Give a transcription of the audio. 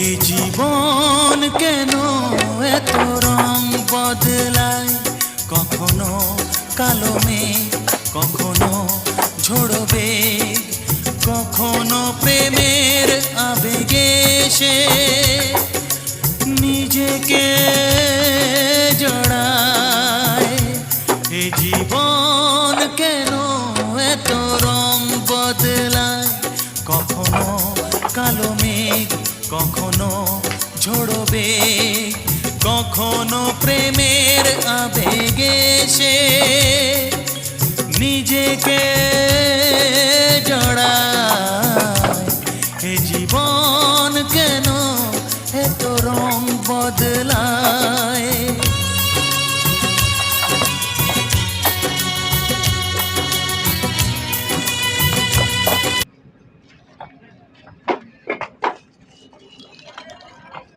এই জীবন কেন এত রং বদলায়, কখনো কালো মেঘ, কখনো ঝোড়ো বেগ, কখনো প্রেমের আবেগে সে নিজেকে জড়ায়। এই জীবন কেন এত রং বদলায়, কখনো কালো মেঘ, কখনো ঝোড়ো বেগ, কখনো প্রেমের আবেগে সে নিজেকে জড়ায়।